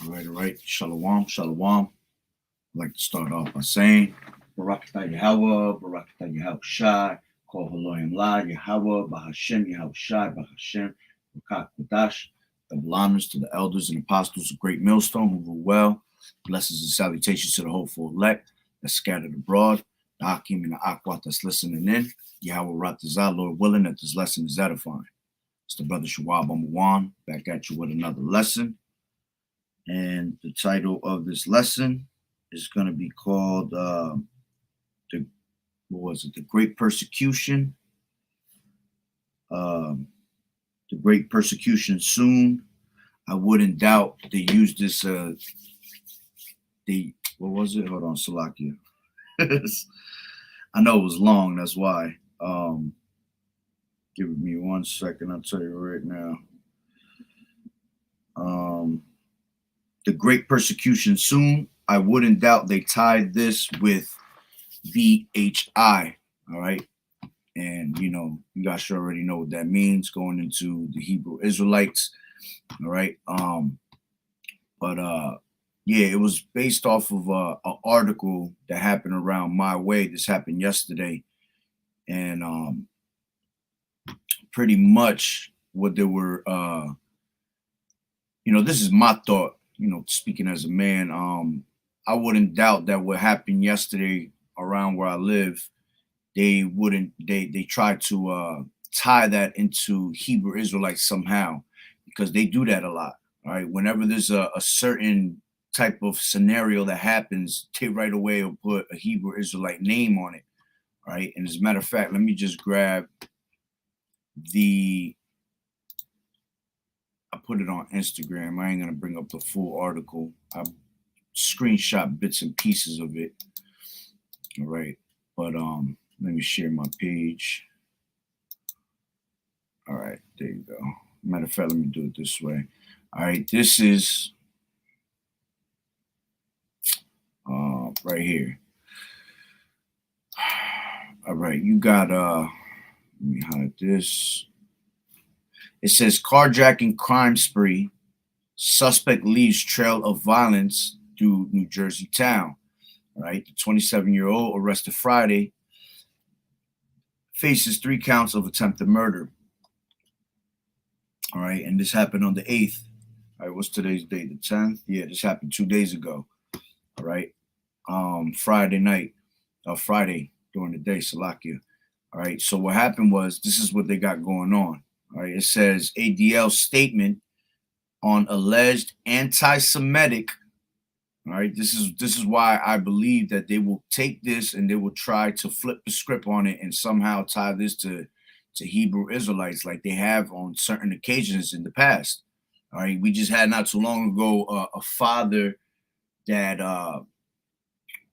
All right. Shalom, shalom. I'd like to start off by saying, Barakatah Yahweh, Barakatah Yahweh Shai, Kol Haloyim La, Yahweh, Bahashem, Yahweh Shai, Bahashem, Rakat Kodash. Double honors to the elders and apostles of Great Millstone who rule well. Blessings and salutations to the hopeful elect that's scattered abroad. The Hakim and the Akwat that's listening in. Yahweh Ratazah, Lord willing, that this lesson is edifying. It's the brother Shawab Amawan back at you with another lesson. And the title of this lesson is going to be called the Great Persecution. The Great Persecution soon. I wouldn't doubt they used this. What was it? Hold on, Salakia. I know it was long. That's why. Give me 1 second. I'll tell you right now. The Great Persecution soon. I wouldn't doubt they tied this with B.H.I. All right. And, you guys should already know what that means going into the Hebrew Israelites. All right. Yeah, it was based off of an article that happened around my way. This happened yesterday. And pretty much what they were, this is my thought, speaking as a man. I wouldn't doubt that what happened yesterday around where I live, they tried to tie that into Hebrew Israelites somehow, because they do that a lot. All right. Whenever there's a certain type of scenario that happens, they right away will put a Hebrew Israelite name on it. All right. And as a matter of fact, let me just grab I put it on Instagram. I ain't going to bring up the full article. I screenshot bits and pieces of it. All right. But let me share my page. All right, there you go. Matter of fact, let me do it this way. All right, this is right here. All right, you got let me hide this. It says carjacking crime spree. Suspect leaves trail of violence through New Jersey town. All right, the 27-year-old arrested Friday faces 3 counts of attempted murder. All right, and this happened on the 8th. All right, what's today's date? The 10th? Yeah, this happened 2 days ago. All right, Friday night, Friday during the day, Salakia. All right, so what happened was, this is what they got going on. All right, it says ADL statement on alleged anti-Semitic. All right, this is why I believe that they will take this and they will try to flip the script on it and somehow tie this to Hebrew Israelites like they have on certain occasions in the past. All right, we just had not too long ago a father that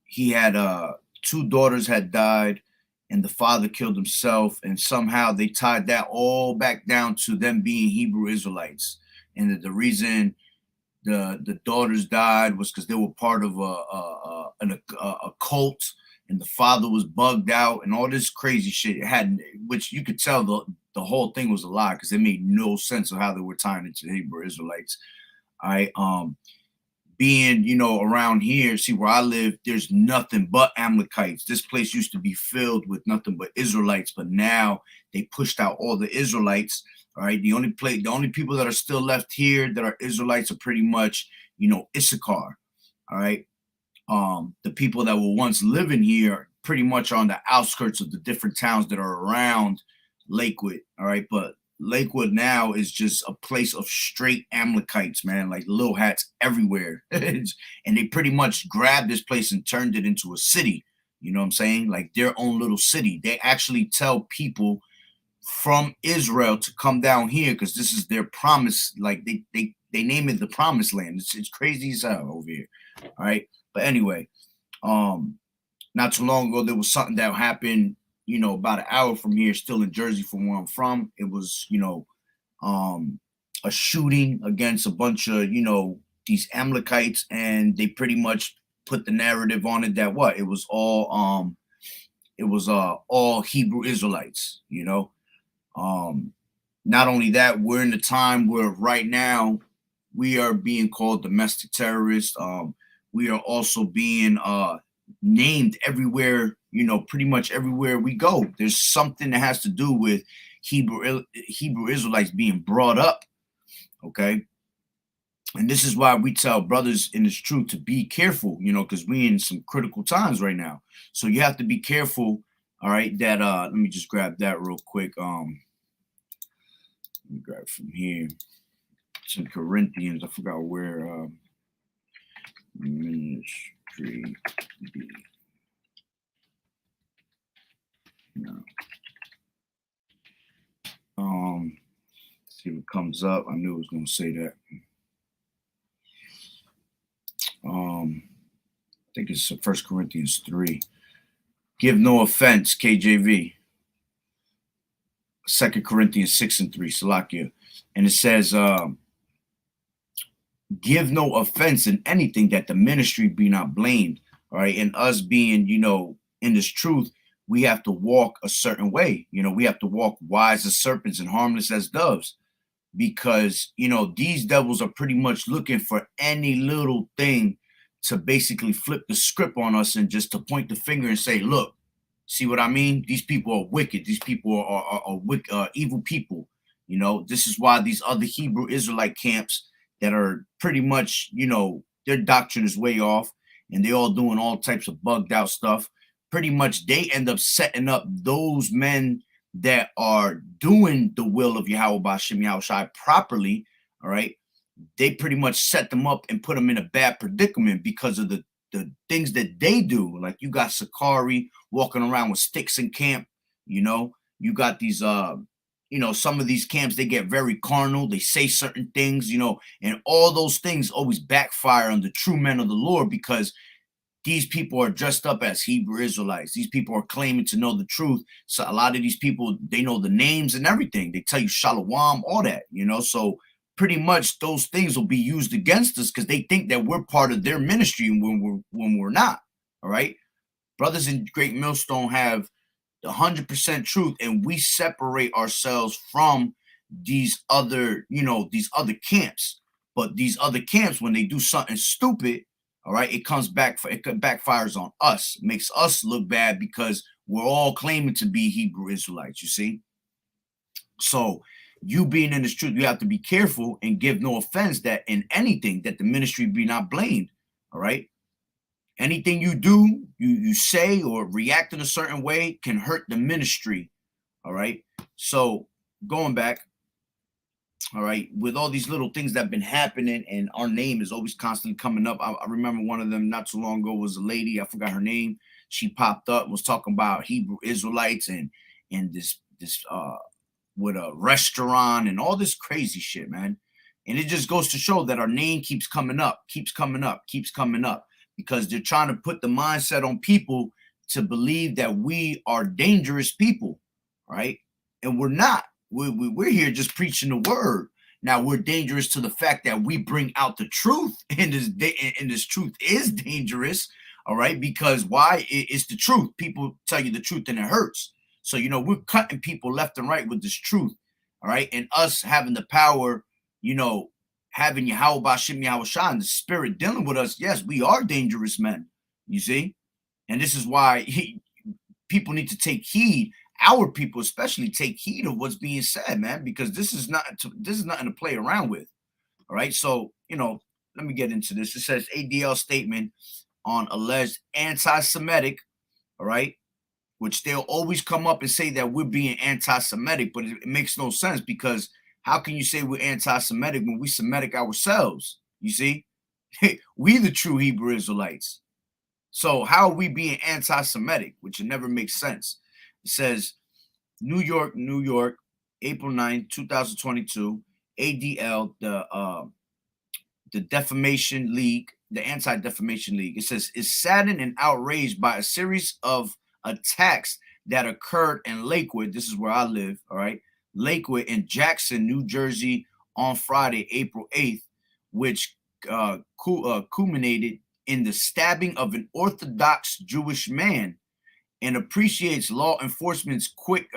he had 2 daughters had died and the father killed himself, and somehow they tied that all back down to them being Hebrew Israelites, and the reason the daughters died was because they were part of a cult, and the father was bugged out, and all this crazy shit. It had, which you could tell the whole thing was a lie, because it made no sense of how they were tying it to Hebrew Israelites. All right, being around here, see where I live, there's nothing but Amalekites. This place used to be filled with nothing but Israelites, but now they pushed out all the Israelites. All right, the only people that are still left here that are Israelites are pretty much, Issachar. All right, the people that were once living here are pretty much on the outskirts of the different towns that are around Lakewood. All right, but Lakewood now is just a place of straight Amalekites, man, like little hats everywhere. And they pretty much grabbed this place and turned it into a city. You know what I'm saying? Like their own little city. They actually tell people from Israel to come down here because this is their promise. Like they name it the promised land. It's crazy as hell over here. All right. But anyway, not too long ago, there was something that happened, about an hour from here, still in Jersey from where I'm from. It was, a shooting against a bunch of, these Amalekites, and they pretty much put the narrative on it that it was all Hebrew Israelites, Not only that, we're in the time where right now we are being called domestic terrorists. We are also being named everywhere, you know, pretty much everywhere we go. There's something that has to do with Hebrew Israelites being brought up. Okay. And this is why we tell brothers in this truth to be careful, you know, because we're in some critical times right now. So you have to be careful. All right, that let me just grab that real quick. Let me grab it from here. It's in Corinthians. I forgot where ministry be. No. See what comes up. I knew it was gonna say that. I think it's 1 Corinthians 3. Give no offense, KJV. 2 Corinthians 6 and 3, Salakia. And it says, give no offense in anything, that the ministry be not blamed. All right. And us being, you know, in this truth, we have to walk a certain way. You know, we have to walk wise as serpents and harmless as doves, because, you know, these devils are pretty much looking for any little thing to basically flip the script on us and just to point the finger and say, look, see what I mean? These people are wicked. These people are evil people. You know, this is why these other Hebrew Israelite camps that are pretty much, you know, their doctrine is way off and they all doing all types of bugged out stuff. Pretty much they end up setting up those men that are doing the will of Yahweh B'Shem Yahushai properly. All right. They pretty much set them up and put them in a bad predicament because of the things that they do. Like you got Sakari walking around with sticks in camp. You know, you got these you know, some of these camps, they get very carnal. They say certain things, you know, and all those things always backfire on the true men of the Lord, because these people are dressed up as Hebrew Israelites. These people are claiming to know the truth. So a lot of these people, they know the names and everything. They tell you Shalom, all that, you know. So pretty much those things will be used against us because they think that we're part of their ministry when we're not. All right. Brothers in Great Millstone have the 100% truth, and we separate ourselves from these other, you know, these other camps. But these other camps, when they do something stupid, all right, it comes back, it backfires on us. It makes us look bad because we're all claiming to be Hebrew Israelites, you see? So you being in this truth, you have to be careful and give no offense that in anything that the ministry be not blamed, all right? Anything you do, you say or react in a certain way can hurt the ministry, all right? So going back, all right, with all these little things that have been happening and our name is always constantly coming up. I remember one of them not too long ago was a lady, I forgot her name. She popped up, was talking about Hebrew Israelites and this with a restaurant and all this crazy shit, man. And it just goes to show that our name keeps coming up, keeps coming up, keeps coming up, because they're trying to put the mindset on people to believe that we are dangerous people, right? And we're not. We're here just preaching the word. Now we're dangerous to the fact that we bring out the truth, and this truth is dangerous, all right? Because why? It's the truth. People tell you the truth and it hurts. So, you know, we're cutting people left and right with this truth, all right? And us having the power, you know, having Yahweh B'Shem Yahushua and the Spirit dealing with us, yes, we are dangerous men, you see? And this is why people need to take heed. Our people especially take heed of what's being said, man, because this is nothing to play around with, all right? So, you know, let me get into this. It says ADL statement on alleged anti-Semitic, all right, which they'll always come up and say that we're being anti-Semitic, but it makes no sense, because how can you say we're anti-Semitic when we Semitic ourselves? You see, we the true Hebrew Israelites. So how are we being anti-Semitic, which it never makes sense? It says, New York, April 9, 2022, ADL, the Defamation League, the Anti-Defamation League. It says, is saddened and outraged by a series of attacks that occurred in Lakewood. This is where I live, all right? Lakewood in Jackson, New Jersey on Friday, April 8th, which culminated in the stabbing of an Orthodox Jewish man, and appreciates law enforcement's quick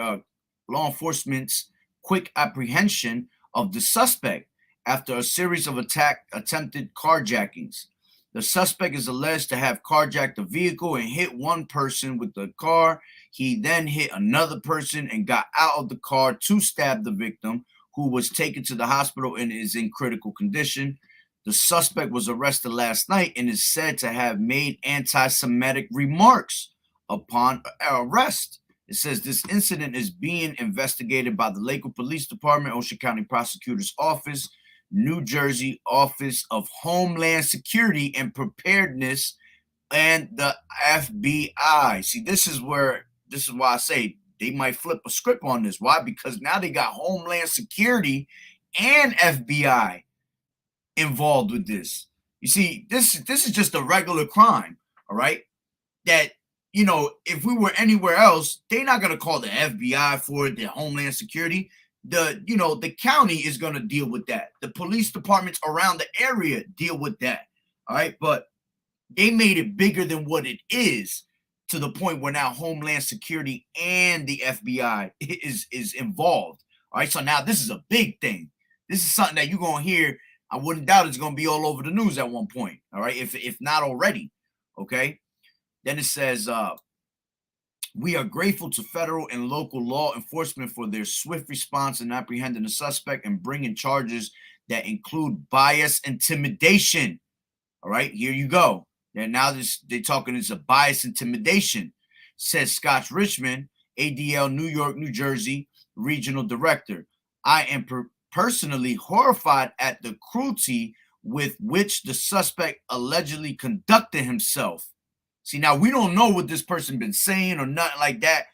apprehension of the suspect after a series of attempted carjackings. The suspect is alleged to have carjacked a vehicle and hit one person with the car. He then hit another person and got out of the car to stab the victim, who was taken to the hospital and is in critical condition. The suspect was arrested last night and is said to have made anti-Semitic remarks upon arrest. It says this incident is being investigated by the Lakewood Police Department, Ocean County Prosecutor's Office, New Jersey Office of Homeland Security and Preparedness, and the FBI. See, this is why I say they might flip a script on this. Why? Because now they got Homeland Security and FBI involved with this. You see, this is just a regular crime, all right? That, if we were anywhere else, they're not gonna call the FBI for it, the Homeland Security. The county is gonna deal with that. The police departments around the area deal with that. All right, but they made it bigger than what it is, to the point where now Homeland Security and the FBI is involved. All right, so now this is a big thing. This is something that you're gonna hear. I wouldn't doubt it's gonna be all over the news at one point. All right, if not already. Okay. Then it says, we are grateful to federal and local law enforcement for their swift response in apprehending the suspect and bringing charges that include bias intimidation. All right, here you go. And now they're talking, it's a bias intimidation, says Scott Richmond, ADL New York, New Jersey Regional Director. I am personally horrified at the cruelty with which the suspect allegedly conducted himself. See, now we don't know what this person been saying or nothing like that.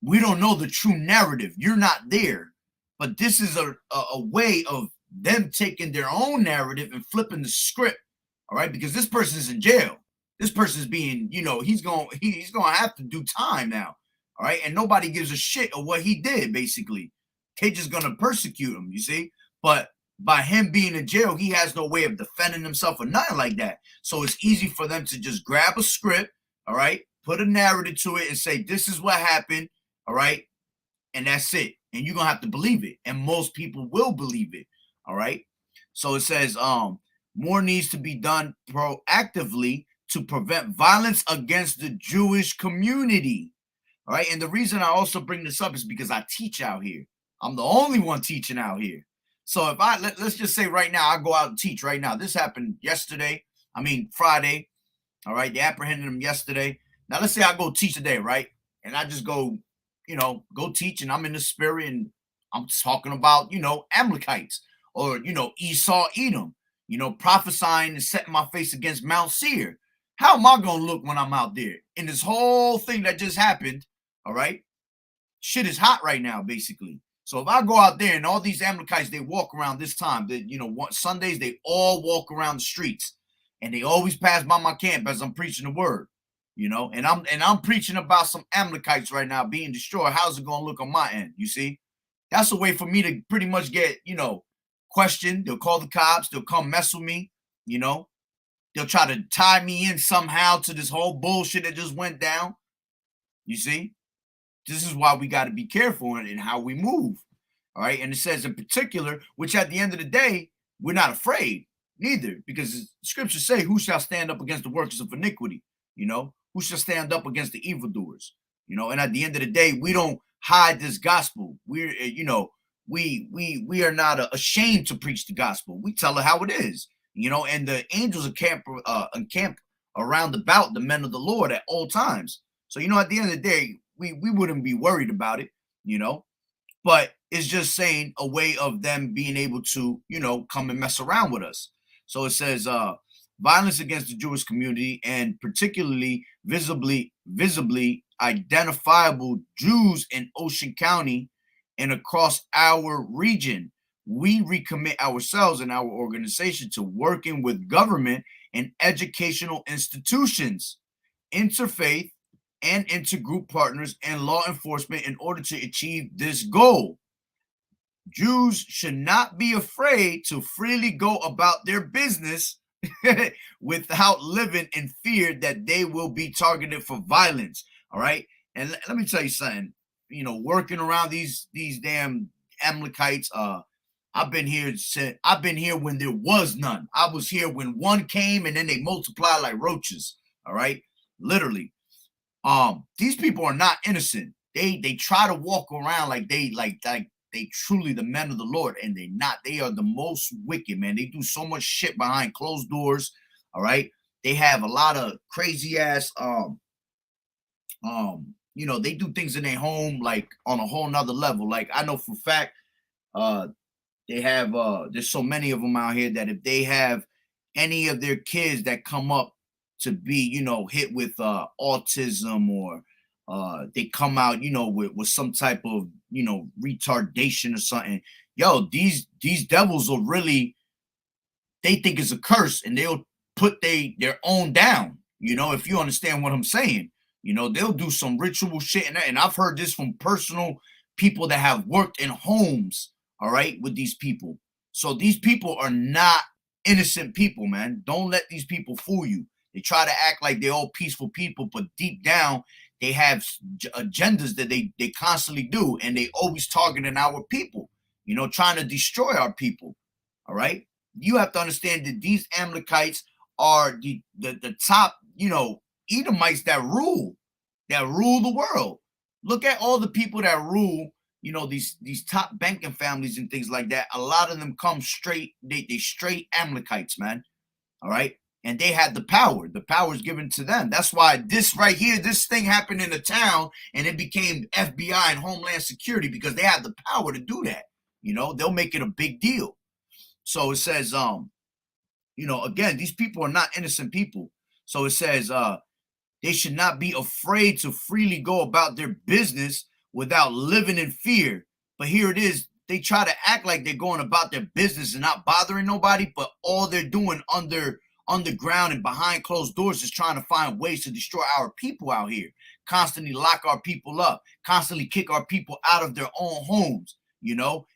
We don't know the true narrative. You're not there. But this is a way of them taking their own narrative and flipping the script. All right, because this person is in jail. This person is being, he's going to have to do time now. All right, and nobody gives a shit of what he did. Basically, they just going to persecute him. You see, but by him being in jail, he has no way of defending himself or nothing like that. So it's easy for them to just grab a script, all right, put a narrative to it and say, this is what happened, all right, and that's it. And you're going to have to believe it. And most people will believe it, all right? So it says, more needs to be done proactively to prevent violence against the Jewish community, all right? And the reason I also bring this up is because I teach out here. I'm the only one teaching out here. So if let's just say right now, I go out and teach right now. This happened Friday. All right. They apprehended him yesterday. Now let's say I go teach today, right? And I just go teach, and I'm in the spirit and I'm talking about, Amalekites or, Esau, Edom, prophesying and setting my face against Mount Seir. How am I going to look when I'm out there? In this whole thing that just happened, all right? Shit is hot right now, basically. So if I go out there and all these Amalekites, they walk around this time, Sundays, they all walk around the streets and they always pass by my camp as I'm preaching the word, and I'm preaching about some Amalekites right now being destroyed. How's it going to look on my end? You see, that's a way for me to pretty much get, questioned. They'll call the cops. They'll come mess with me. They'll try to tie me in somehow to this whole bullshit that just went down. You see? This is why we got to be careful in how we move. All right. And it says in particular, which at the end of the day, we're not afraid neither, because scriptures say, who shall stand up against the workers of iniquity? Who shall stand up against the evildoers? And at the end of the day, we don't hide this gospel. We're, we are not ashamed to preach the gospel. We tell it how it is, and the angels encamp around about the men of the Lord at all times. So, at the end of the day, we wouldn't be worried about it, but it's just saying a way of them being able to, come and mess around with us. So it says, violence against the Jewish community and particularly visibly identifiable Jews in Ocean County and across our region. We recommit ourselves and our organization to working with government and educational institutions, interfaith and intergroup partners and law enforcement in order to achieve this goal. Jews should not be afraid to freely go about their business without living in fear that they will be targeted for violence. All right. And let me tell you something, working around these damn Amalekites, I've been here when there was none. I was here when one came and then they multiplied like roaches. All right, literally. These people are not innocent. They try to walk around like they truly the men of the Lord, and they not. They are the most wicked, man. They do so much shit behind closed doors. All right, they have a lot of crazy ass they do things in their home like on a whole nother level. Like I know for a fact, uh they have there's so many of them out here that if they have any of their kids that come up to be, hit with autism, or they come out, with some type of, retardation or something, these devils will really, they think it's a curse, and they'll put their own down. If you understand what I'm saying, they'll do some ritual shit, and I've heard this from personal people that have worked in homes, all right, with these people. So these people are not innocent people, man. Don't let these people fool you. They try to act like they're all peaceful people, but deep down they have agendas that they constantly do, and they always targeting our people, trying to destroy our people. All right, you have to understand that these Amalekites are the top, Edomites that rule the world. Look at all the people that rule, these top banking families and things like that. A lot of them come straight, they straight Amalekites, man. All right. And they had the power. The power is given to them. That's why this right here, this thing happened in the town, and it became FBI and Homeland Security, because they had the power to do that. They'll make it a big deal. So it says, again, these people are not innocent people. So it says, they should not be afraid to freely go about their business without living in fear. But here it is. They try to act like they're going about their business and not bothering nobody, but all they're doing underground and behind closed doors is trying to find ways to destroy our people out here, constantly lock our people up, constantly kick our people out of their own homes,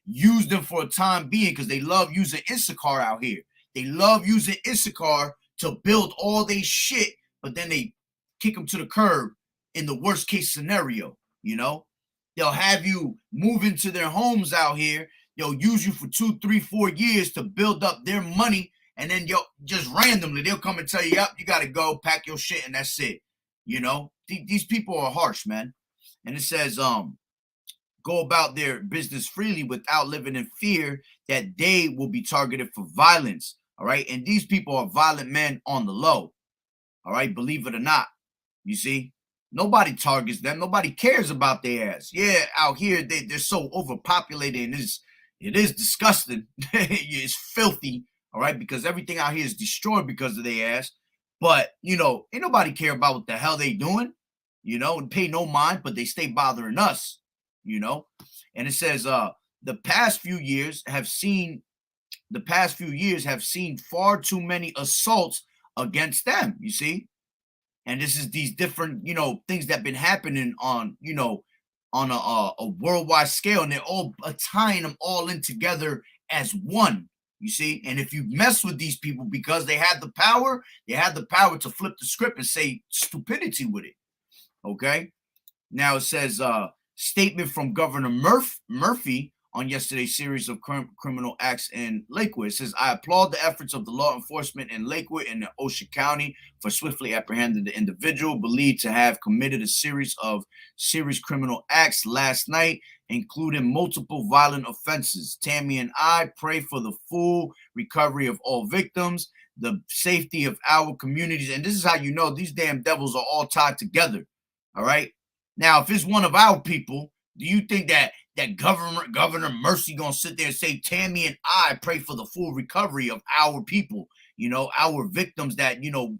use them for a time being, because they love using Issachar out here. They love using Issachar to build all their shit, but then they kick them to the curb in the worst case scenario. They'll have you move into their homes out here. They'll use you for 2, 3, 4 years to build up their money, and then just randomly they'll come and tell you, yep, you got to go pack your shit, and that's it. These people are harsh, man. And it says, go about their business freely without living in fear that they will be targeted for violence. All right. And these people are violent men on the low. All right. Believe it or not. You see, nobody targets them. Nobody cares about their ass. Yeah. Out here, they're so overpopulated, and it is disgusting. It's filthy. All right. Because everything out here is destroyed because of their ass. But, ain't nobody care about what the hell they doing, and pay no mind, but they stay bothering us, And it says, the past few years have seen far too many assaults against them, you see. And this is these different, things that have been happening on, on a worldwide scale, and they're all tying them all in together as one, you see. And if you mess with these people because they have the power to flip the script and say stupidity with it. Okay. Now it says, statement from Governor Murphy on yesterday's series of criminal acts in Lakewood. It says, I applaud the efforts of the law enforcement in Lakewood and Ocean County for swiftly apprehending the individual believed to have committed a series of serious criminal acts last night, including multiple violent offenses. Tammy and I pray for the full recovery of all victims, the safety of our communities. And this is how you know these damn devils are all tied together. All right. Now, if it's one of our people, do you think that Governor Mercy gonna sit there and say, Tammy and I pray for the full recovery of our people, our victims, that,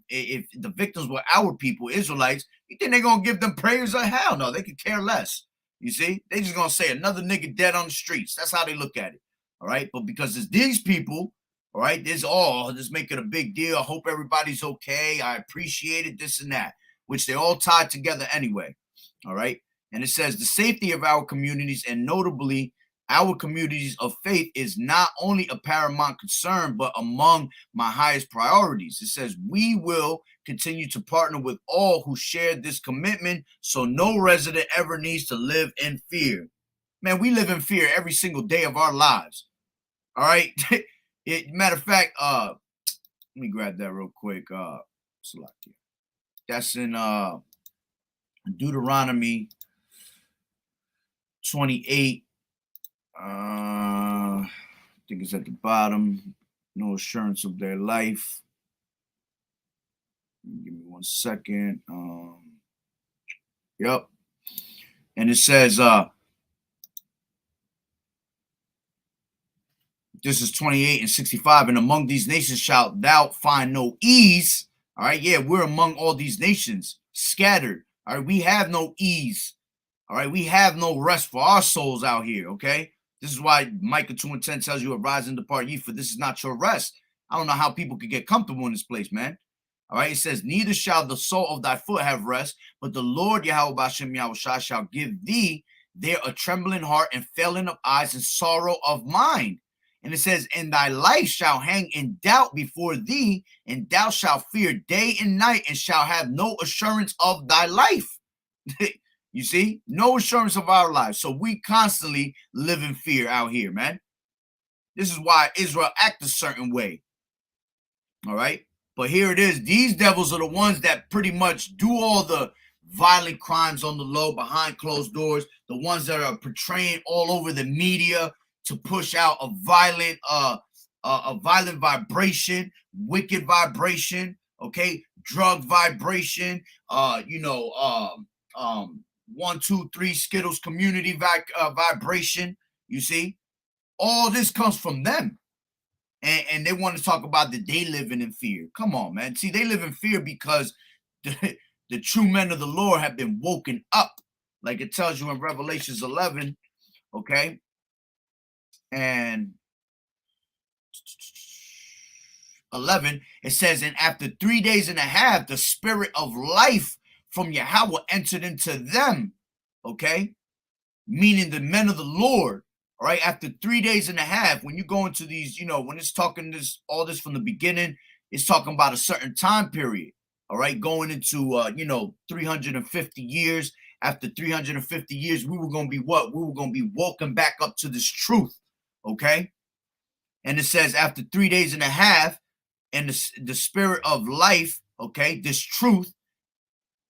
if the victims were our people, Israelites, you think they're gonna give them prayers? Or hell no, they could care less. You see, they just gonna say another nigga dead on the streets. That's how they look at it. All right. But because it's these people, all right, this make it a big deal. I hope everybody's okay. I appreciate it, this and that, which they're all tied together anyway. All right. And it says the safety of our communities, and notably our communities of faith, is not only a paramount concern, but among my highest priorities. It says we will continue to partner with all who share this commitment, so no resident ever needs to live in fear. Man, we live in fear every single day of our lives. All right. Matter of fact, let me grab that real quick. That's in Deuteronomy 28. I think it's at the bottom. No assurance of their life. Give me 1 second. Yep. And it says, this is 28 and 65. And among these nations shalt thou find no ease. All right. Yeah, we're among all these nations scattered. All right. We have no ease. All right. We have no rest for our souls out here. Okay. This is why Micah 2:10 tells you, arise and depart ye, for this is not your rest. I don't know how people could get comfortable in this place, man. All right. It says, neither shall the sole of thy foot have rest, but the Lord Yahweh B'Shem Yahushua shall give thee there a trembling heart and failing of eyes and sorrow of mind. And it says, and thy life shall hang in doubt before thee, and thou shalt fear day and night, and shall have no assurance of thy life. You see, no assurance of our lives. So we constantly live in fear out here, man. This is why Israel act a certain way. All right. But here it is. These devils are the ones that pretty much do all the violent crimes on the low behind closed doors, the ones that are portraying all over the media to push out a violent vibration, wicked vibration, okay, drug vibration, 1, 2, 3 Skittles community vibration. You see, all this comes from them. And they want to talk about that they living in fear. Come on, man. See, they live in fear because the true men of the Lord have been woken up, like it tells you in Revelations 11, okay? And 11, it says, and after 3 days and a half, the spirit of life from Yahweh entered into them, okay? Meaning the men of the Lord. All right, after 3 days and a half, when you go into these, when it's talking all this from the beginning, it's talking about a certain time period. All right, going into 350 years. After 350 years, we were going to be what? We were going to be woken back up to this truth. Okay, and it says after 3 days and a half, and the spirit of life, okay, this truth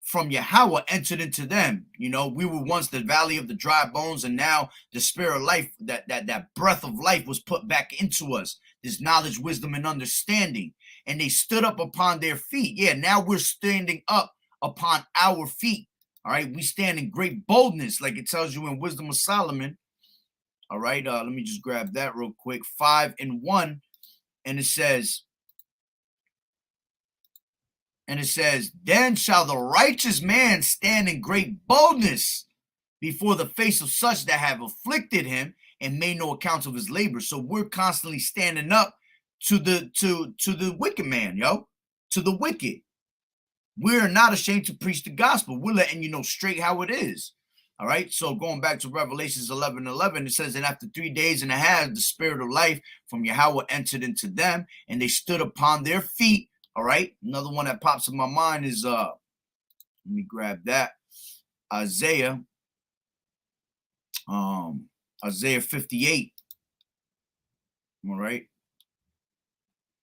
from Yahweh entered into them. We were once the valley of the dry bones, and now the spirit of life, that breath of life was put back into us. This knowledge, wisdom, and understanding. And they stood up upon their feet. Yeah, now we're standing up upon our feet. All right, we stand in great boldness, like it tells you in Wisdom of Solomon. All right, let me just grab that real quick. 5 and 1, and it says, then shall the righteous man stand in great boldness before the face of such that have afflicted him and made no account of his labor. So we're constantly standing up to the wicked man, to the wicked. We're not ashamed to preach the gospel. We're letting you know straight how it is. All right. So going back to Revelations 11:11, it says, and after 3 days and a half, the spirit of life from Yahweh entered into them, and they stood upon their feet. All right. Another one that pops in my mind is let me grab that. Isaiah 58. All right.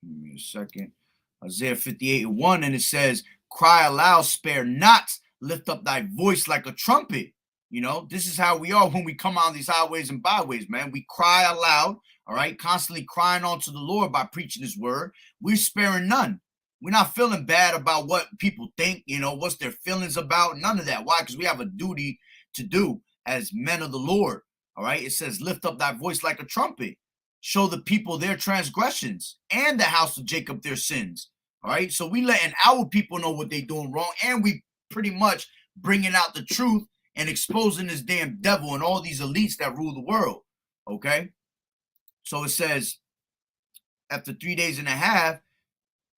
Give me a second. Isaiah 58:1, and it says, cry aloud, spare not, lift up thy voice like a trumpet. This is how we are when we come on these highways and byways, man. We cry aloud, all right, constantly crying on to the Lord by preaching his word. We're sparing none. We're not feeling bad about what people think, what's their feelings about. None of that. Why? Because we have a duty to do as men of the Lord. All right. It says, lift up thy voice like a trumpet. Show the people their transgressions and the house of Jacob their sins. All right. So we letting our people know what they're doing wrong. And we pretty much bringing out the truth and exposing this damn devil and all these elites that rule the world. Okay. So it says, after 3 days and a half,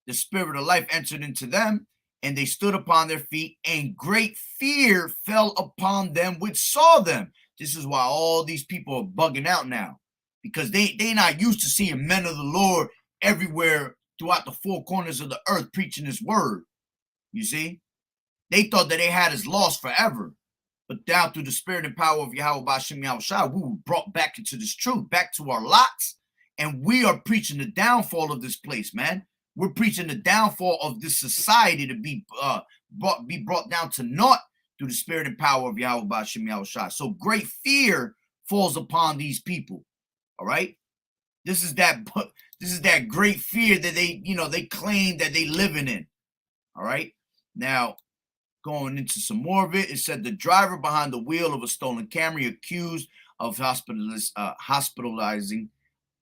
the spirit of life entered into them, and they stood upon their feet, and great fear fell upon them which saw them. This is why all these people are bugging out now, because they not used to seeing men of the Lord everywhere throughout the four corners of the earth preaching his word. You see, they thought that they had us lost forever, but down through the spirit and power of Yahweh B'Shem Yahushua, we were brought back into this truth, back to our lots, And we are preaching the downfall of this place, man. We're preaching the downfall of this society to be brought down to naught through the spirit and power of Yahweh B'Shem Yahushua. So great fear falls upon these people. All right. This is that great fear that they claim that they living in. All right. Now, going into some more of it, it said the driver behind the wheel of a stolen Camry accused of hospitalizing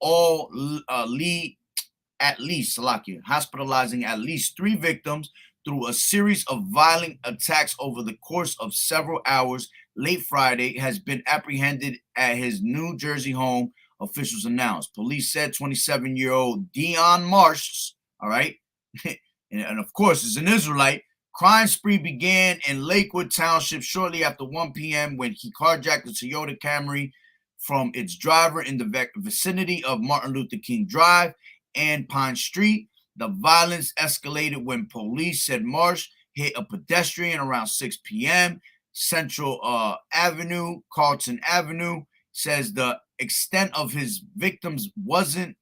hospitalizing at least 3 victims through a series of violent attacks over the course of several hours late Friday, has been apprehended at his New Jersey home, officials announced. Police said 27-year-old Dion Marsh, all right, and of course is an Israelite. Crime spree began in Lakewood Township shortly after 1 p.m. when he carjacked a Toyota Camry from its driver in the vicinity of Martin Luther King Drive and Pine Street. The violence escalated when police said Marsh hit a pedestrian around 6 p.m. Central Avenue, Carlton Avenue. Says the extent of his victims wasn't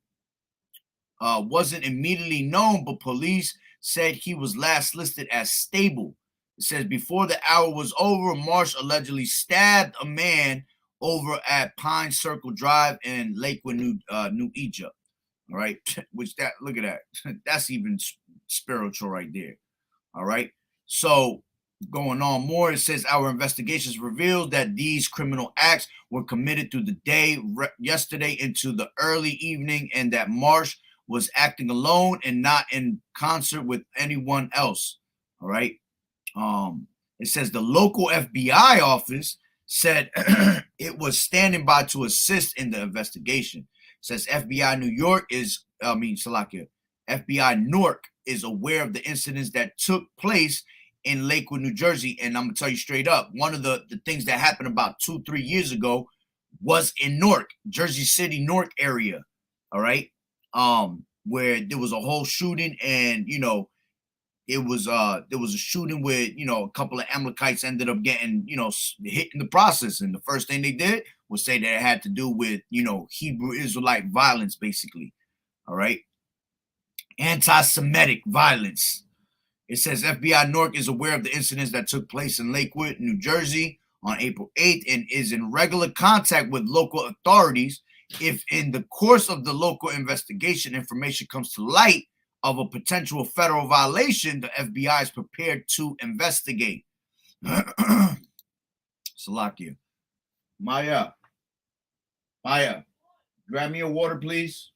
immediately known, but police said he was last listed as stable. It says before the hour was over, Marsh allegedly stabbed a man over at Pine Circle Drive in Lakewood, New Egypt. All right, which look at that. That's even spiritual right there. All right. So going on more, it says our investigations revealed that these criminal acts were committed through the day yesterday into the early evening, and that Marsh was acting alone and not in concert with anyone else. All right. It says the local FBI office said it was standing by to assist in the investigation. It says FBI Newark is aware of the incidents that took place in Lakewood, New Jersey. And I'm gonna tell you straight up, one of the things that happened about 2-3 years ago was in Newark, Jersey City, Newark area. All right. Where there was a whole shooting, and there was a shooting where a couple of Amalekites ended up getting hit in the process, and the first thing they did was say that it had to do with Hebrew Israelite violence, basically. All right, anti-Semitic violence. It says FBI Newark is aware of the incidents that took place in Lakewood, New Jersey on April 8th and is in regular contact with local authorities. If in the course of the local investigation information comes to light of a potential federal violation, the FBI is prepared to investigate. Salakia. Maya, grab me a water, please.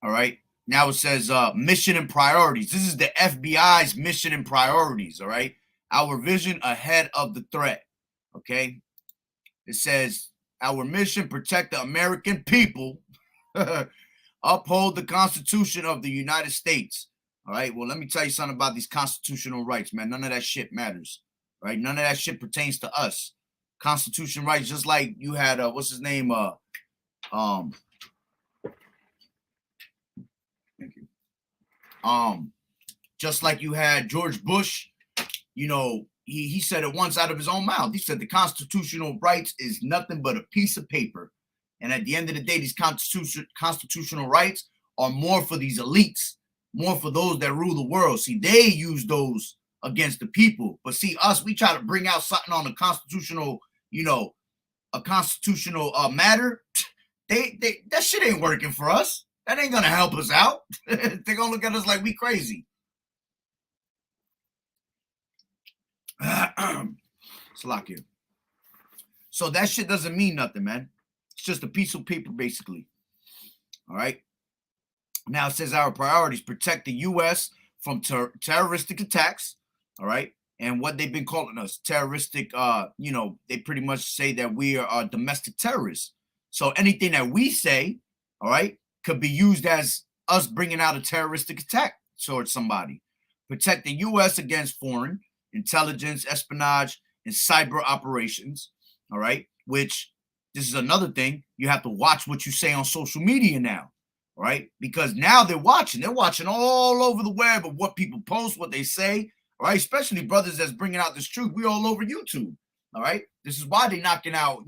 All right. Now it says mission and priorities. This is the FBI's mission and priorities. All right. Our vision ahead of the threat. Okay. It says our mission: protect the American people, uphold the Constitution of the United States. All right. Well, let me tell you something about these constitutional rights, man. None of that shit matters. Right. None of that shit pertains to us. Constitution rights, just like you had what's his name? Thank you. Just like you had George Bush, he said it once out of his own mouth. He said the constitutional rights is nothing but a piece of paper. And at the end of the day, these constitutional rights are more for these elites, more for those that rule the world. See, they use those against the people. But see, us, we try to bring out something on a constitutional, matter. That shit ain't working for us. That ain't gonna help us out. They're gonna look at us like we crazy. Salakia. So that shit doesn't mean nothing, man. It's just a piece of paper, basically. All right. Now it says our priorities: protect the U.S. from terroristic attacks. All right. And what they've been calling us, terroristic, they pretty much say that we are domestic terrorists. So anything that we say, all right, could be used as us bringing out a terroristic attack towards somebody. Protect the U.S. against foreign intelligence, espionage, and cyber operations. All right. Which this is another thing. You have to watch what you say on social media now. All right. Because now they're watching. They're watching all over the web of what people post, what they say. All right. Especially brothers that's bringing out this truth. We're all over YouTube. All right. This is why they're knocking out,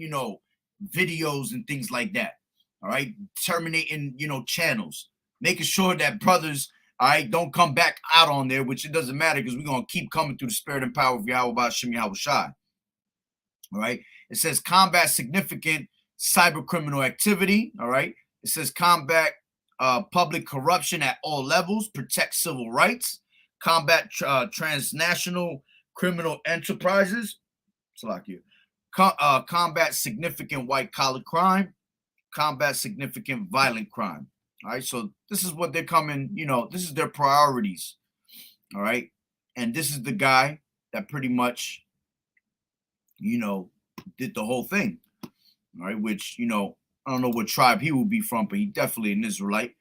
videos and things like that. All right, terminating, channels, making sure that brothers, all right, don't come back out on there, which it doesn't matter because we're gonna keep coming through the spirit and power of Yahweh Ba'Shem Yahweh Shai. All right, it says combat significant cyber criminal activity. All right, it says combat public corruption at all levels, protect civil rights, combat transnational criminal enterprises. Combat significant white collar crime, combat significant violent crime. All right, so this is what they're coming, this is their priorities. All right, and this is the guy that pretty much, did the whole thing. All right, which, I don't know what tribe he will be from, but he definitely an Israelite.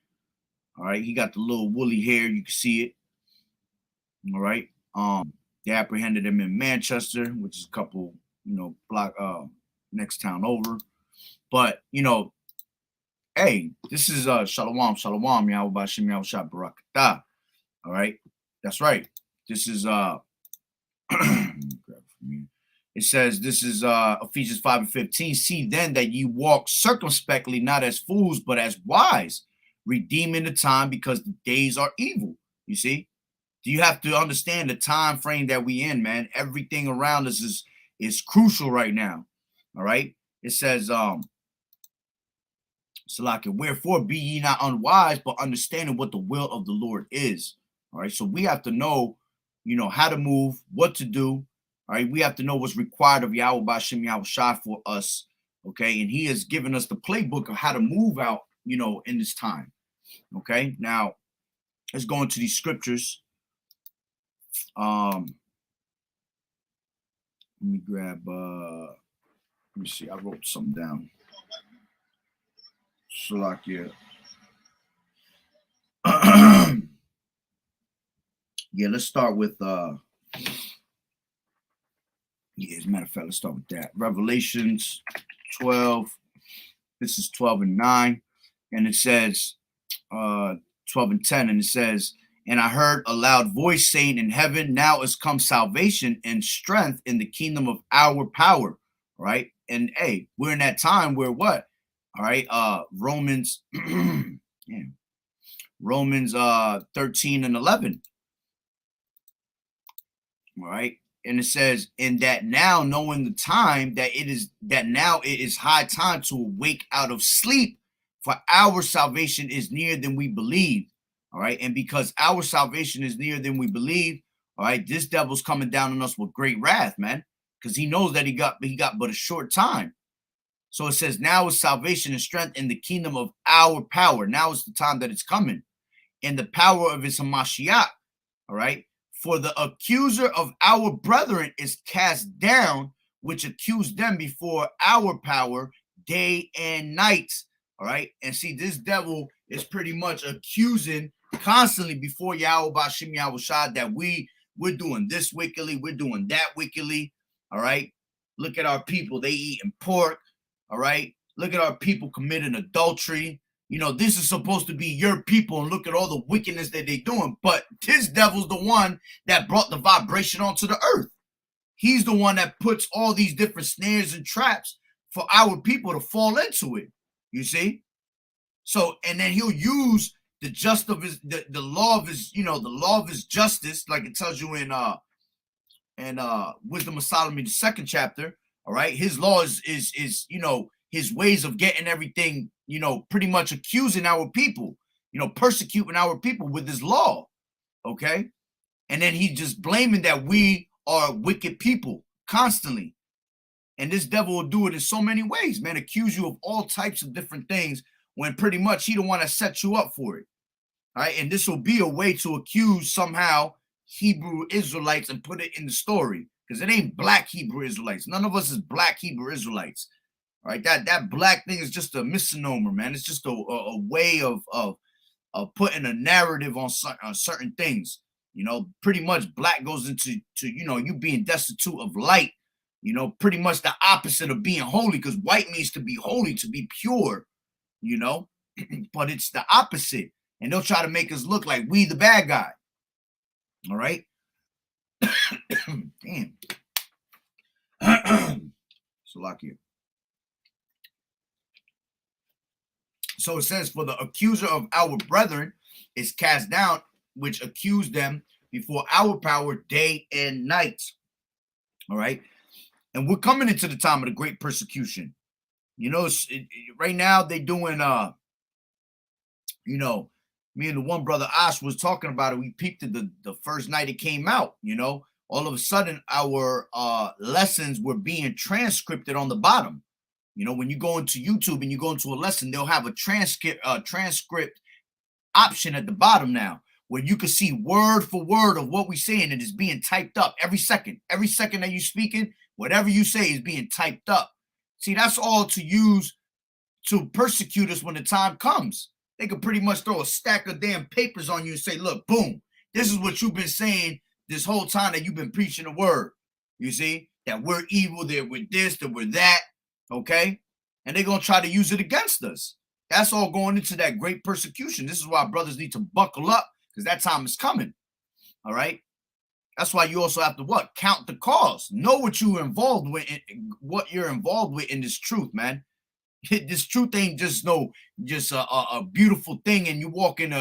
All right, he got the little woolly hair, you can see it. All right, they apprehended him in Manchester, which is a couple, block next town over. But hey, this is Shalom, Shalom, Yahweh Ba'Shem Yahweh Shai Barakatah. All right, that's right. This is it says, this is Ephesians 5:15. See then that you walk circumspectly, not as fools, but as wise, redeeming the time because the days are evil. You see, you have to understand the time frame that we in, man. Everything around us is crucial right now. All right. It says, Salaki, wherefore be ye not unwise, but understanding what the will of the Lord is. All right. So we have to know, how to move, what to do. All right. We have to know what's required of Yahweh Ba'Shem Yahweh Shai for us. Okay. And he has given us the playbook of how to move out, in this time. Okay. Now let's go into these scriptures. Let me grab, let me see. I wrote something down. Salakia. Yeah, let's start with as a matter of fact, let's start with that. Revelations 12. This is 12 and 9. And it says 12 and 10. And it says, and I heard a loud voice saying in heaven, now is come salvation and strength in the kingdom of our power. Right. And hey, we're in that time where what? All right, Romans, Romans 13 and 11. All right, and it says, in that now knowing the time that it is high time to awake out of sleep, for our salvation is nearer than we believe. All right, and because our salvation is nearer than we believe, all right, this devil's coming down on us with great wrath, man, because he knows that he got but a short time. So it says, now is salvation and strength in the kingdom of our power. Now is the time that it's coming. And the power of his Hamashiach. All right. For the accuser of our brethren is cast down, which accused them before our power day and night. All right. And see, this devil is pretty much accusing constantly before Yahweh Ba'Shem Yahweh Shai that we're doing this wickedly, we're doing that wickedly. All right. Look at our people, they eating pork. All right. Look at our people committing adultery. This is supposed to be your people, and look at all the wickedness that they're doing. But this devil's the one that brought the vibration onto the earth. He's the one that puts all these different snares and traps for our people to fall into it. You see? So, and then he'll use the law of his, the law of his justice, like it tells you in Wisdom of Solomon, the 2nd chapter. All right. His law is, his ways of getting everything, pretty much accusing our people, persecuting our people with his law. Okay. And then he's just blaming that we are wicked people constantly. And this devil will do it in so many ways, man, accuse you of all types of different things when pretty much he the one that set you up for it. All right. And this will be a way to accuse somehow Hebrew Israelites and put it in the story. Because it ain't black Hebrew Israelites. None of us is black Hebrew Israelites. All right, that black thing is just a misnomer, man. It's just a way of putting a narrative on certain things. Pretty much black goes into you being destitute of light. Pretty much the opposite of being holy, because white means to be holy, to be pure. But it's the opposite, and they'll try to make us look like we the bad guy. All right. Damn. Salakia. So it says, for the accuser of our brethren is cast down, which accused them before our power day and night. All right. And we're coming into the time of the great persecution. Right now they're doing, me and the one brother Ash was talking about it. We peeped it the first night it came out, all of a sudden our lessons were being transcribed on the bottom. When you go into YouTube and you go into a lesson, they'll have a transcript option at the bottom now, where you can see word for word of what we're saying, and it's being typed up every second. Every second that you're speaking, whatever you say is being typed up. See, that's all to use to persecute us when the time comes. They could pretty much throw a stack of damn papers on you and say, look, boom, this is what you've been saying this whole time that you've been preaching the word. You see, that we're evil, that we're this, that we're that, okay? And they're going to try to use it against us. That's all going into that great persecution. This is why brothers need to buckle up, because that time is coming, all right? That's why you also have to what? Count the cost. Know what you're involved with, what you're involved with in this truth, man. This truth ain't just a beautiful thing, and you walking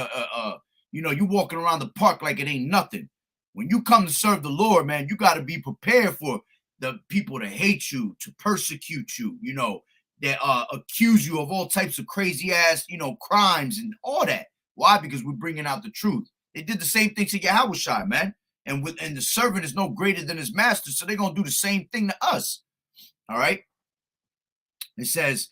you walking around the park like it ain't nothing. When you come to serve the Lord, man, you got to be prepared for the people to hate you, to persecute you, that accuse you of all types of crazy ass, crimes and all that. Why? Because we're bringing out the truth. They did the same thing to B.H.I, man. And the servant is no greater than his master, so they're gonna do the same thing to us. All right. It says,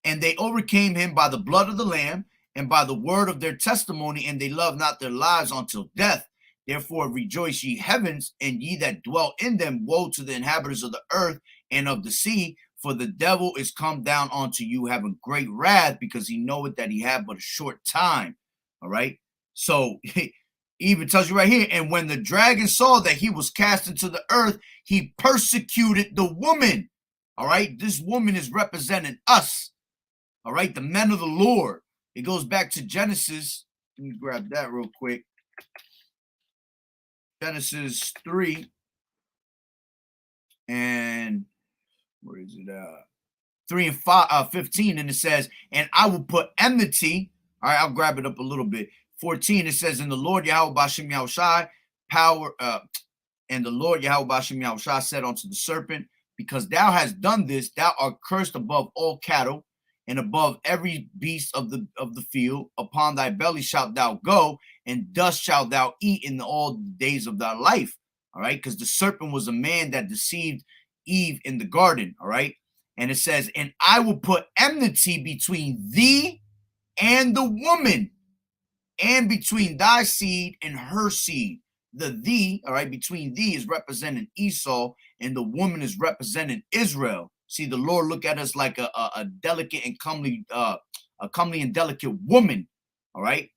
and they overcame him by the blood of the Lamb and by the word of their testimony, and they loved not their lives until death. Therefore rejoice, ye heavens, and ye that dwell in them. Woe to the inhabitants of the earth and of the sea, for the devil is come down unto you, having great wrath, because he knoweth that he had but a short time. All right. So he even tells you right here, and when the dragon saw that he was cast into the earth, he persecuted the woman. All right. This woman is representing us. All right. The men of the Lord. It goes back to Genesis. Let me grab that real quick. Genesis 3. And where is it? 3 and 5, 15. And it says, and I will put enmity. All right. I'll grab it up a little bit. 14, it says, and the Lord Yahweh B'Shem Yahushai power, and the Lord Yahweh B'Shem Yahushai said unto the serpent, because thou hast done this, thou art cursed above all cattle and above every beast of the field. Upon thy belly shalt thou go, and dust shalt thou eat in all the days of thy life. All right, because the serpent was a man that deceived Eve in the garden. All right, and it says, and I will put enmity between thee and the woman, and between thy seed and her seed. The thee, all right, between thee is representing Esau, and the woman is representing Israel. See, the Lord look at us like a delicate and comely, and delicate woman. All right.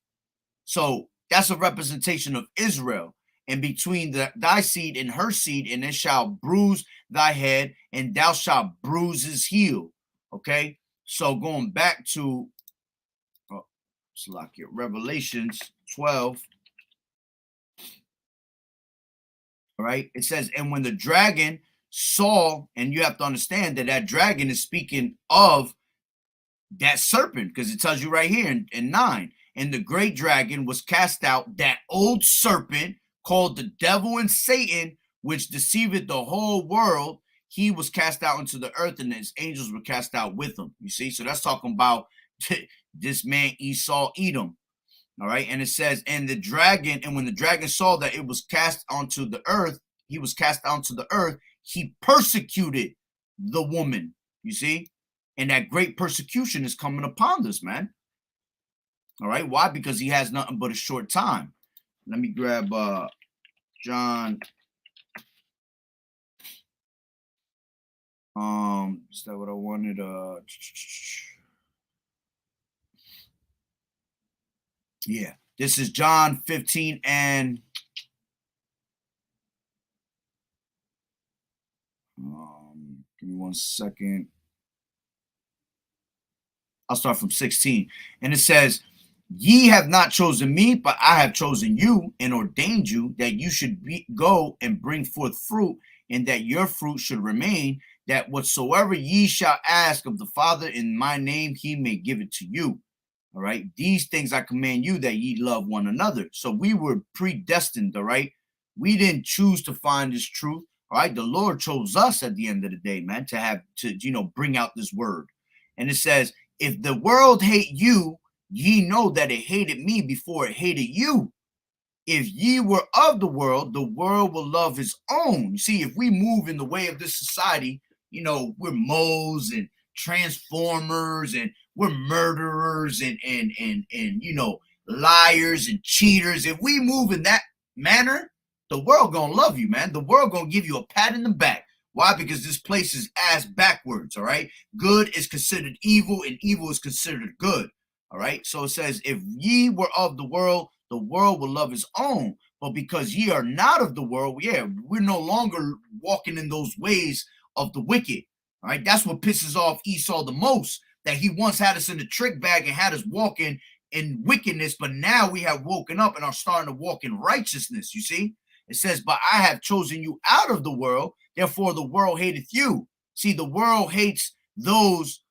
So that's a representation of Israel. And between thy seed and her seed, and it shall bruise thy head, and thou shalt bruise his heel. Okay. So going back to Revelations 12. All right. It says, and when the dragon saw, and you have to understand that dragon is speaking of that serpent, because it tells you right here in 9. And the great dragon was cast out, that old serpent called the devil and Satan, which deceiveth the whole world. He was cast out into the earth, and his angels were cast out with him. You see, so that's talking about this man Esau, Edom. All right. And it says, and when the dragon saw that it was cast onto the earth, he was cast onto the earth, he persecuted the woman. You see, and that great persecution is coming upon this man. All right. Why? Because he has nothing but a short time. Let me grab John. Is that what I wanted? Yeah, this is John 15 and give me 1 second. I'll start from 16. And it says, ye have not chosen me, but I have chosen you and ordained you that you should go and bring forth fruit, and that your fruit should remain, that whatsoever ye shall ask of the Father in my name, he may give it to you. All right. These things I command you, that ye love one another. So we were predestined. All right. We didn't choose to find this truth. All right. The Lord chose us at the end of the day, man, to bring out this word. And it says, if the world hate you, ye know that it hated me before it hated you. If ye were of the world will love his own. You see, if we move in the way of this society, we're moles and transformers, and we're murderers and liars and cheaters. If we move in that manner, the world gonna love you, man. The world gonna give you a pat in the back. Why? Because this place is ass backwards. All right. Good is considered evil, and evil is considered good. All right. So it says, if ye were of the world will love his own. But because ye are not of the world, we're no longer walking in those ways of the wicked. All right. That's what pisses off Esau the most, that he once had us in the trick bag and had us walking in wickedness, but now we have woken up and are starting to walk in righteousness. You see, it says, but I have chosen you out of the world, therefore the world hateth you. See, the world hates those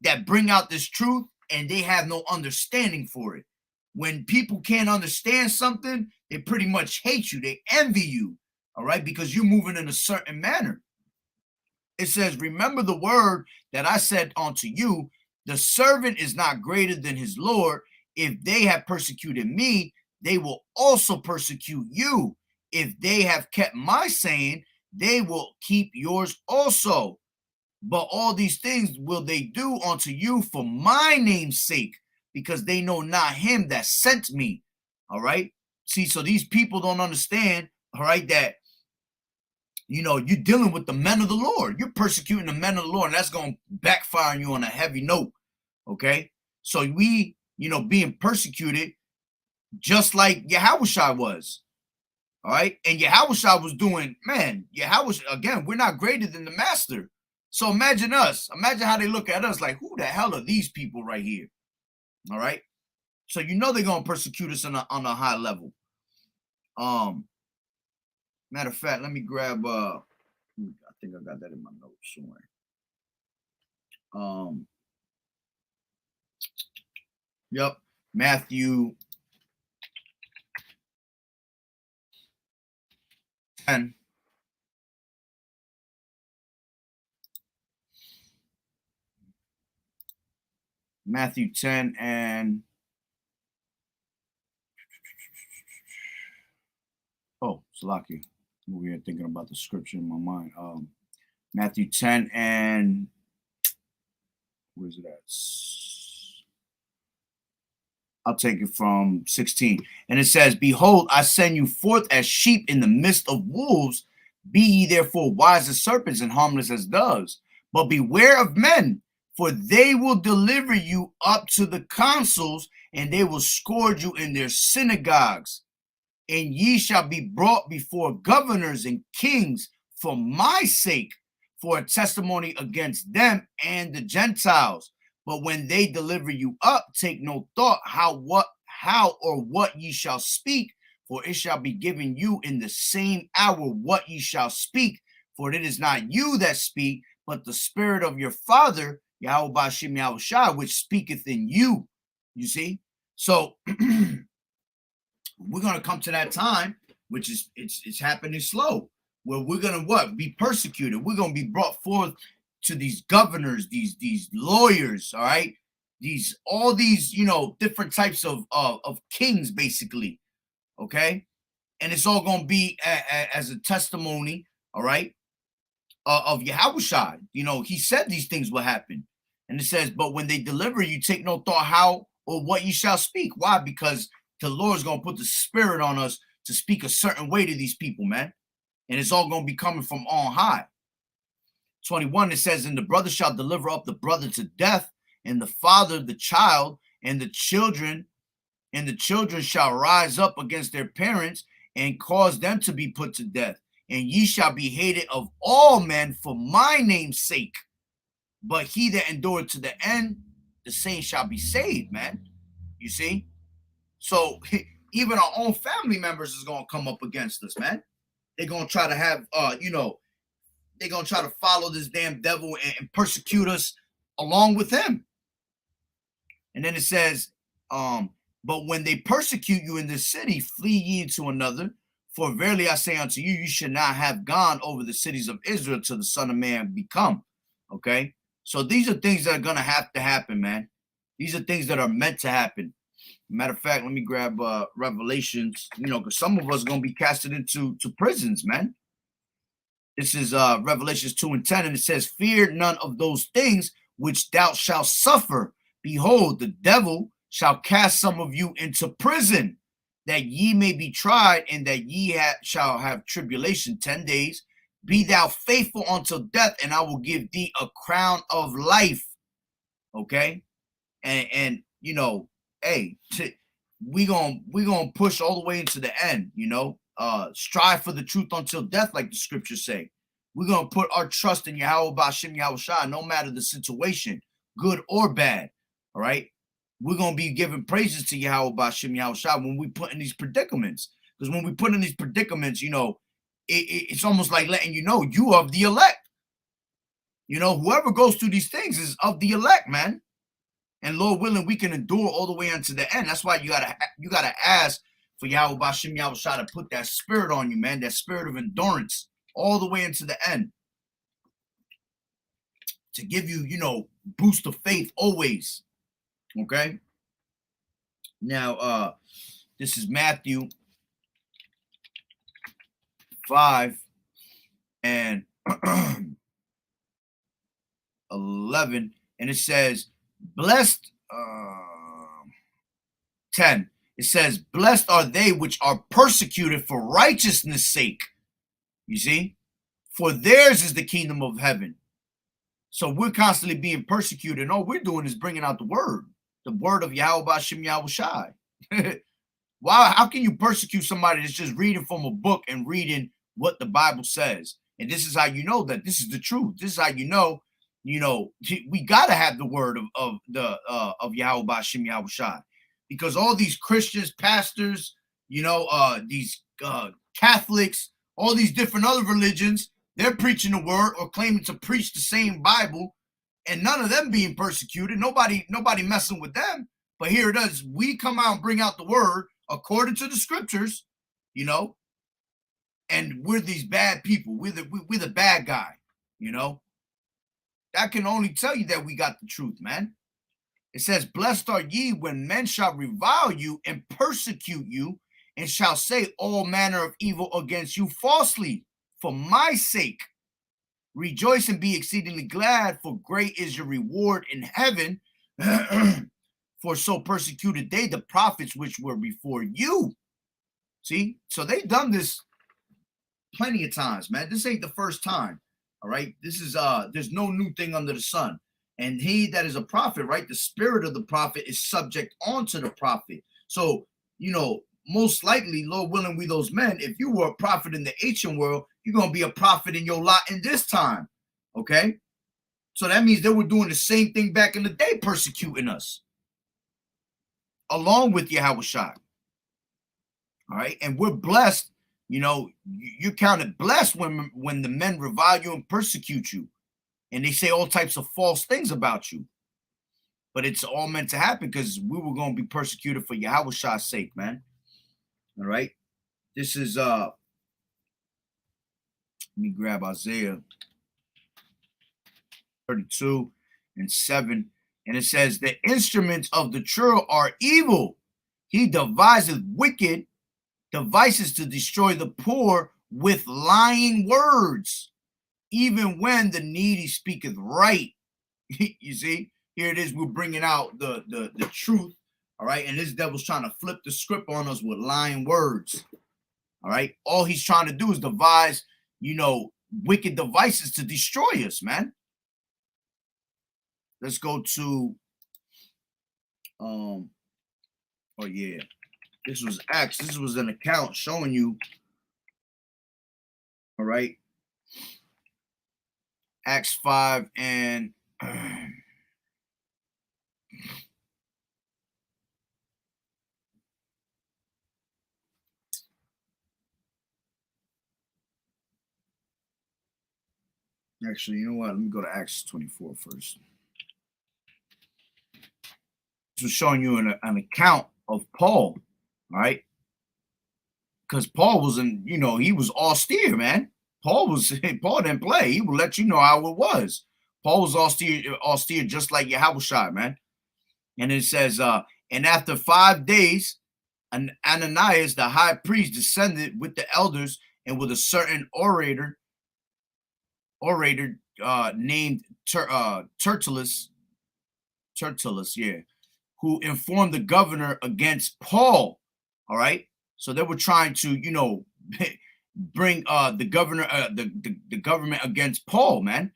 that bring out this truth, and they have no understanding for it. When people can't understand something, they pretty much hate you. They envy you, all right, because you're moving in a certain manner. It says, remember the word that I said unto you, the servant is not greater than his Lord. If they have persecuted me, they will also persecute you. If they have kept my saying, they will keep yours also. But all these things will they do unto you for my name's sake, because they know not him that sent me. All right. See, so these people don't understand, all right, that you're dealing with the men of the Lord. You're persecuting the men of the Lord, and that's going to backfire on you on a heavy note. Okay. So we, being persecuted just like Yahushua was. All right. And Yahushua was doing, again, we're not greater than the master. So imagine us. Imagine how they look at us like, who the hell are these people right here? All right. So they're going to persecute us on a high level. Matter of fact, let me grab I think I got that in my notes somewhere. Yep. Matthew 10. Matthew 10 and Salaki. I'm over here thinking about the scripture in my mind. Matthew 10 and where's it at? I'll take it from 16. And it says, behold, I send you forth as sheep in the midst of wolves. Be ye therefore wise as serpents and harmless as doves. But beware of men, for they will deliver you up to the councils, and they will scourge you in their synagogues. And ye shall be brought before governors and kings for my sake, for a testimony against them and the Gentiles. But when they deliver you up, take no thought how or what ye shall speak, for it shall be given you in the same hour what ye shall speak. For it is not you that speak, but the Spirit of your Father, Yahweh B'Shem Yahushua, which speaketh in you. You see? So we're going to come to that time, which is it's happening slow, where we're going to be persecuted. We're going to be brought forth to these governors, these lawyers, all right, all these different types of kings, basically, okay, and it's all going to be as a testimony, all right, of Yahushua. He said these things will happen, and it says, but when they deliver you, take no thought how or what you shall speak. Why? Because the Lord's going to put the Spirit on us to speak a certain way to these people, man, and it's all going to be coming from on high. 21, it says, and the brother shall deliver up the brother to death, and the father the child, and the children shall rise up against their parents and cause them to be put to death. And ye shall be hated of all men for my name's sake. But he that endureth to the end, the same shall be saved, man. You see? So even our own family members is going to come up against us, man. They're going to try to have, they're going to try to follow this damn devil and persecute us along with him. And then it says, but when they persecute you in this city, flee ye to another. For verily I say unto you, you should not have gone over the cities of Israel till the Son of Man be come. Okay? So these are things that are going to have to happen, man. These are things that are meant to happen. Matter of fact, let me grab Revelations, because some of us are going to be casted into prisons, man. This is Revelations 2:10, and it says, fear none of those things which thou shalt suffer. Behold, the devil shall cast some of you into prison, that ye may be tried, and that ye shall have tribulation 10 days. Be thou faithful until death, and I will give thee a crown of life. Okay? And hey, we gonna push all the way into the end, strive for the truth until death, like the scriptures say. We're gonna put our trust in Yahweh B'Shem Yahushua, no matter the situation, good or bad. All right, we're gonna be giving praises to Yahweh B'Shem Yahushua when we put in these predicaments, because when we put in these predicaments, it's almost like letting you know you of the elect. Whoever goes through these things is of the elect, man. And Lord willing, we can endure all the way unto the end. That's why you gotta ask for Yahweh B'Shem Yahushua to put that spirit on you, man, that spirit of endurance all the way into the end. To give you, boost of faith always. Okay. Now, this is Matthew 5 and 11, and it says, blessed 10, it says, blessed are they which are persecuted for righteousness' sake. You see, for theirs is the kingdom of heaven. So we're constantly being persecuted, and all we're doing is bringing out the word of Yahweh B'Shem Yahushai. Why? How can you persecute somebody that's just reading from a book and reading what the Bible says? And this is how you know that this is the truth. This is how you know, we gotta have the word of Yahweh B'Shem Yahushai, because all these Christians, pastors, these Catholics, all these different other religions, they're preaching the word or claiming to preach the same Bible, and none of them being persecuted. Nobody messing with them. But here it is. We come out and bring out the word according to the scriptures, and we're these bad people. We're the bad guy, That can only tell you that we got the truth, man. It says, blessed are ye when men shall revile you and persecute you, and shall say all manner of evil against you falsely for my sake. Rejoice and be exceedingly glad, for great is your reward in heaven. For so persecuted they the prophets which were before you. See? So they've done this plenty of times, man. This ain't the first time. All right. This is there's no new thing under the sun. And he that is a prophet, right? The spirit of the prophet is subject onto the prophet. So, most likely, Lord willing, we those men, if you were a prophet in the ancient world, you're going to be a prophet in your lot in this time. Okay? So that means they were doing the same thing back in the day, persecuting us, along with Yahushua. All right? And we're blessed. You're counted blessed when the men revile you and persecute you, and they say all types of false things about you. But it's all meant to happen because we were going to be persecuted for Yahushua's sake, man. All right. This is let me grab Isaiah 32 and 7. And it says, the instruments of the churl are evil. He deviseth wicked devices to destroy the poor with lying words, even when the needy speaketh right. You see, here it is. We're bringing out the truth. All right. And this devil's trying to flip the script on us with lying words. All right. All he's trying to do is devise, wicked devices to destroy us, man. Let's go to, oh yeah, this was Acts. This was an account showing you, all right, Acts 5 and actually, you know what? Let me go to Acts 24 first. was showing you an account of Paul, all right? Because Paul was he was austere, man. Paul didn't play. He will let you know how it was. Paul was austere just like Yahushua, man. And it says, and after 5 days, Ananias, the high priest, descended with the elders and with a certain orator named Tertullus, yeah, who informed the governor against Paul. All right, so they were trying to, bring the governor, the government against Paul, man.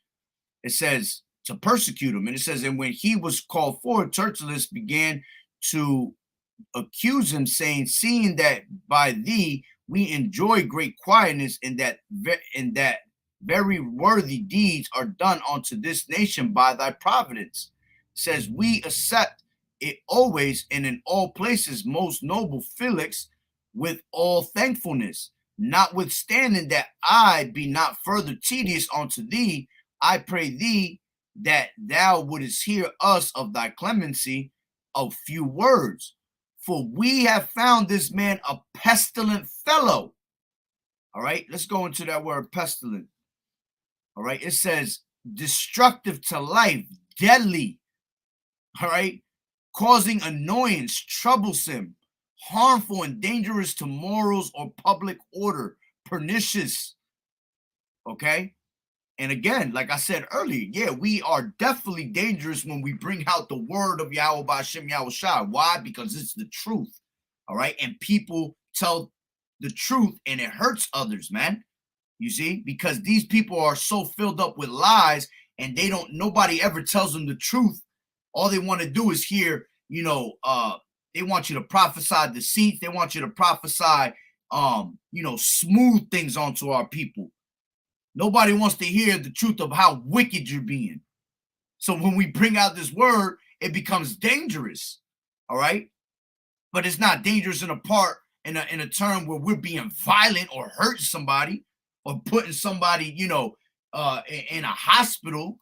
It says to persecute him, and it says, and when he was called forward, Tertullus began to accuse him, saying, seeing that by thee we enjoy great quietness, in that very worthy deeds are done unto this nation by thy providence. It says, we accept it always and in all places, most noble Felix, with all thankfulness. Notwithstanding that I be not further tedious unto thee, I pray thee that thou wouldest hear us of thy clemency of few words. For we have found this man a pestilent fellow. All right, let's go into that word pestilent. All right, it says destructive to life, deadly. All right, causing annoyance, troublesome, harmful, and dangerous to morals or public order, pernicious. Okay. And again, like I said earlier, yeah, we are definitely dangerous when we bring out the word of Yahweh B'Shem Yahushua. Why? Because it's the truth. All right. And people tell the truth and it hurts others, man. You see, because these people are so filled up with lies and nobody ever tells them the truth. All they want to do is hear, they want you to prophesy deceit. They want you to prophesy, smooth things onto our people. Nobody wants to hear the truth of how wicked you're being. So when we bring out this word, it becomes dangerous. All right. But it's not dangerous in a term where we're being violent or hurting somebody or putting somebody, in a hospital,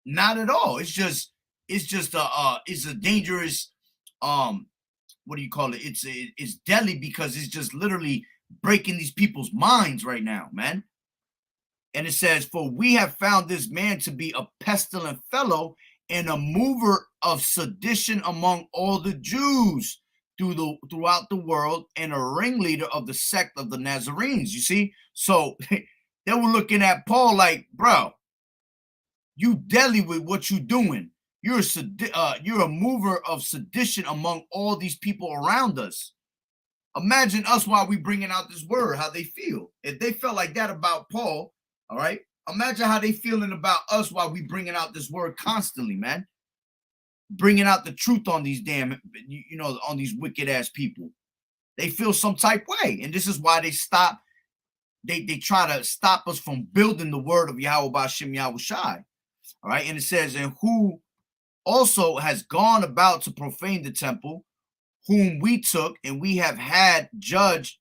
not at all. It's just a dangerous, what do you call it? It's deadly because it's just literally breaking these people's minds right now, man. And it says, for we have found this man to be a pestilent fellow and a mover of sedition among all the Jews throughout the world, and a ringleader of the sect of the Nazarenes. You see, so they were looking at Paul like, bro, you deadly with what you're doing. You're a mover of sedition among all these people around us. Imagine us while we bringing out this word, how they feel. If they felt like that about Paul, all right, imagine how they feeling about us while we bringing out this word constantly, man. Bringing out the truth on these on these wicked ass people. They feel some type way, and this is why they stop. They try to stop us from building the word of Yahweh B'Shem Yahushai. All right, and it says, and who also has gone about to profane the temple, whom we took and we have judged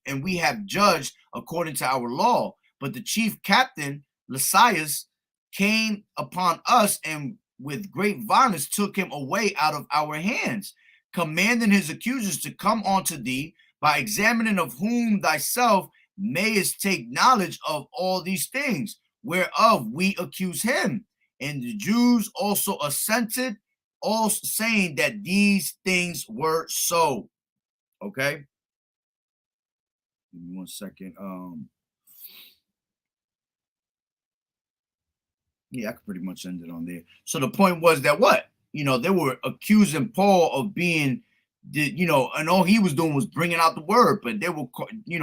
according to our law. But the chief captain, Lysias, came upon us and with great violence took him away out of our hands, commanding his accusers to come unto thee, by examining of whom thyself mayest take knowledge of all these things, whereof we accuse him. And the Jews also assented, all saying that these things were so. Okay. Give me 1 second. Yeah, I could pretty much end it on there. So the point was that they were accusing Paul of being, and all he was doing was bringing out the word, but they were,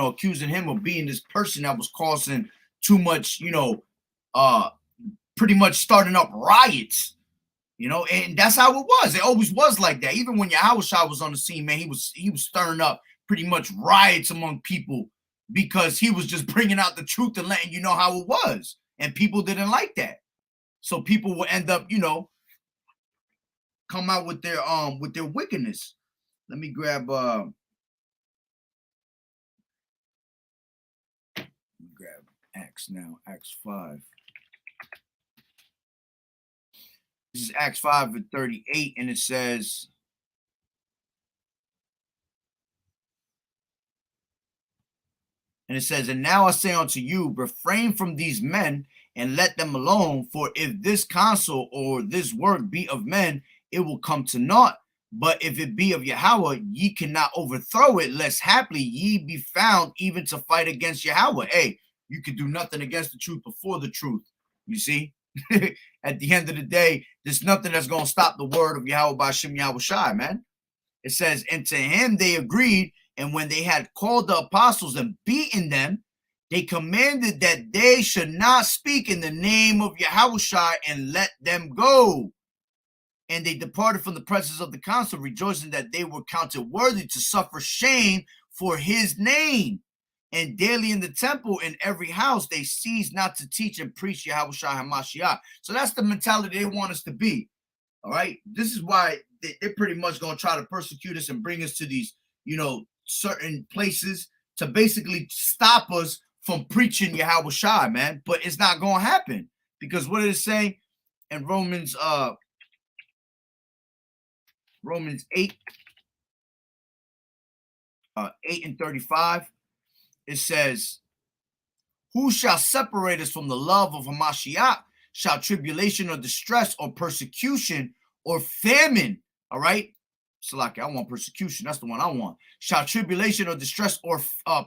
accusing him of being this person that was causing too much, pretty much starting up riots. And that's how it was. It always was like that. Even when Yahushua was on the scene, man, he was stirring up pretty much riots among people because he was just bringing out the truth and letting you know how it was. And people didn't like that. So people will end up, come out with their wickedness. Let me grab Acts now, Acts 5. This is Acts 5:38, and it says, and now I say unto you, refrain from these men and let them alone. For if this counsel or this work be of men, it will come to naught. But if it be of Yahweh, ye cannot overthrow it, lest haply ye be found even to fight against Yahweh. Hey, you can do nothing against the truth before the truth. You see? At the end of the day, there's nothing that's going to stop the word of Yahweh by Shem Yahweh Shai, man. It says, and to him they agreed, and when they had called the apostles and beaten them, they commanded that they should not speak in the name of Yahweh Shai and let them go. And they departed from the presence of the council, rejoicing that they were counted worthy to suffer shame for his name. And daily in the temple, in every house, they ceased not to teach and preach Yahweh Shai HaMashiach. So that's the mentality they want us to be. All right. This is why they're pretty much going to try to persecute us and bring us to these, certain places to basically stop us from preaching Yahweh Shai, man. But it's not going to happen, because what did it say in Romans 8, 8:35? It says, who shall separate us from the love of Hamashiach? Shall tribulation or distress or persecution or famine? All right. Salaki, I want persecution. That's the one I want. Shall tribulation or distress or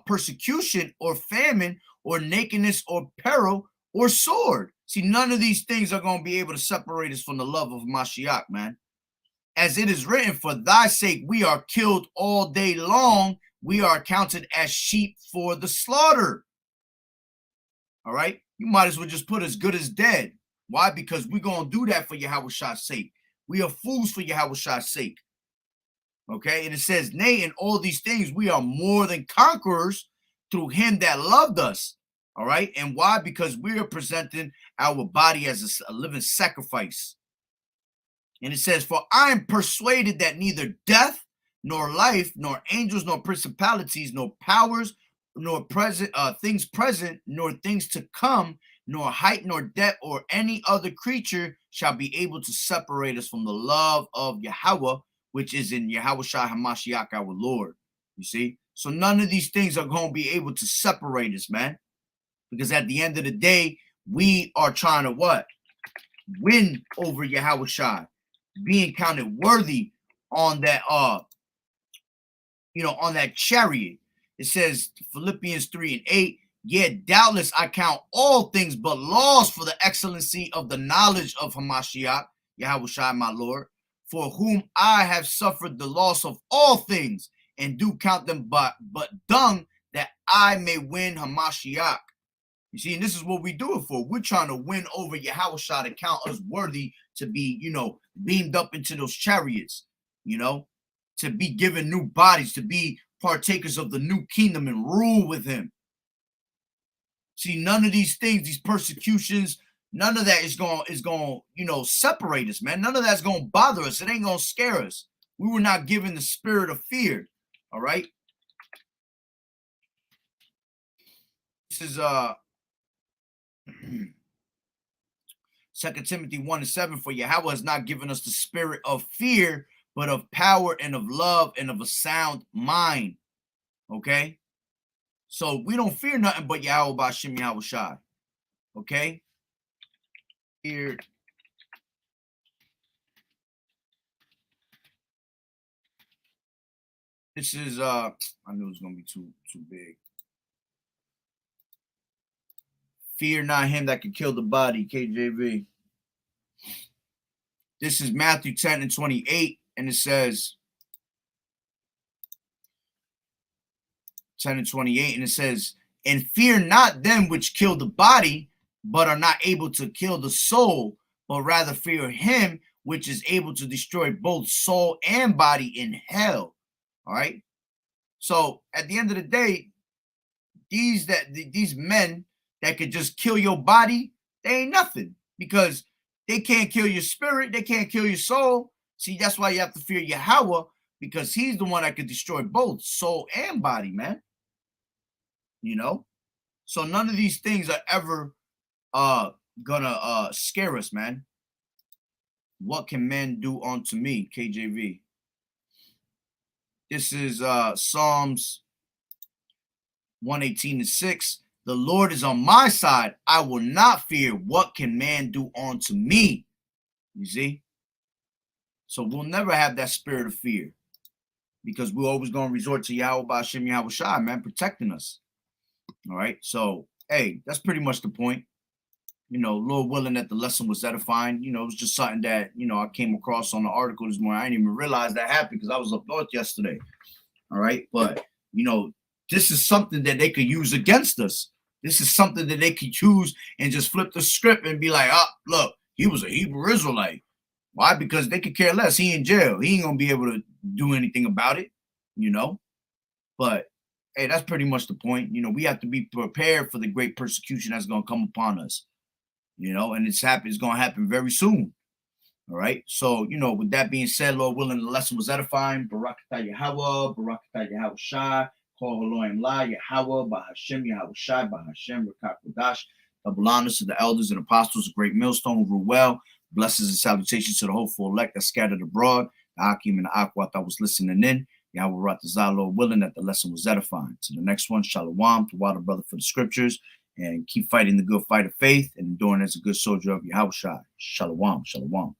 persecution or famine or nakedness or peril or sword? See, none of these things are going to be able to separate us from the love of Mashiach, man. As it is written, for thy sake we are killed all day long. We are counted as sheep for the slaughter. All right. You might as well just put as good as dead. Why? Because we're going to do that for Yahweh Shai's sake. We are fools for Yahweh Shai's sake. Okay. And it says, nay, in all these things, we are more than conquerors through him that loved us. All right. And why? Because we are presenting our body as a living sacrifice. And it says, for I am persuaded that neither death, nor life, nor angels, nor principalities, nor powers, nor things present, nor things to come, nor height, nor depth, or any other creature shall be able to separate us from the love of Yahweh, which is in Yahweh Shai HaMashiach, our Lord. You see? So none of these things are going to be able to separate us, man. Because at the end of the day, we are trying to what? Win over Yahweh Shai, being counted worthy on that, on that chariot. It says, Philippians 3:8, yet doubtless I count all things but loss for the excellency of the knowledge of Hamashiach, Yahweh Shai, my Lord, for whom I have suffered the loss of all things, and do count them but dung, that I may win Hamashiach. You see, and this is what we do it for. We're trying to win over Yahweh Shai to count us worthy to be, beamed up into those chariots, to be given new bodies, to be partakers of the new kingdom and rule with him. See, none of these things, these persecutions, none of that is going, separate us, man. None of that's going to bother us. It ain't going to scare us. We were not given the spirit of fear. All right. This is 2 Timothy 1:7, for Yahweh has not given us the spirit of fear, but of power and of love and of a sound mind. Okay? So we don't fear nothing but Yahweh B'Shem Yahweh Shai. Okay? Here. This is I knew it was gonna be too big. Fear not him that can kill the body, KJV. This is Matthew 10:28, and it says 10:28, and it says, and fear not them which kill the body, but are not able to kill the soul, but rather fear him which is able to destroy both soul and body in hell. All right. So at the end of the day, these men that could just kill your body, they ain't nothing, because they can't kill your spirit, they can't kill your soul. See, that's why you have to fear Yahweh, because he's the one that could destroy both soul and body, man. So none of these things are ever gonna scare us, man. What can men do unto me? KJV. This is Psalms 118:6. The Lord is on my side. I will not fear. What can man do unto me? You see? So we'll never have that spirit of fear, because we're always going to resort to Yahweh B.H.I, Yahweh Shai, man, protecting us. All right. So, hey, that's pretty much the point. Lord willing that the lesson was edifying. It was just something that, I came across on the article this morning. I didn't even realize that happened because I was up north yesterday. All right. But, this is something that they could use against us. This is something that they could use and just flip the script and be like, oh, look, he was a Hebrew Israelite. Why? Because they could care less. He in jail. He ain't going to be able to do anything about it, But, hey, that's pretty much the point. We have to be prepared for the great persecution that's going to come upon us. And it's going to happen very soon. All right. So, with that being said, Lord willing, the lesson was edifying. Barakatah Yahweh, Barakatah Yahweh Shai, Kol Elohim La, Yahweh, Bahashem, Yahweh Shai, Bahashem, Rakat Kodash. Double honors to the elders and apostles, a great millstone who rule well. Blessings and salutations to the hopeful elect that scattered abroad. The Akim and the Aquat that was listening in. Yahweh Ratazah, Lord willing, that the lesson was edifying. To the next one, Shalom, to Water Brother for the scriptures. And keep fighting the good fight of faith and enduring as a good soldier of Yahweh Shai. Shalom, shalom.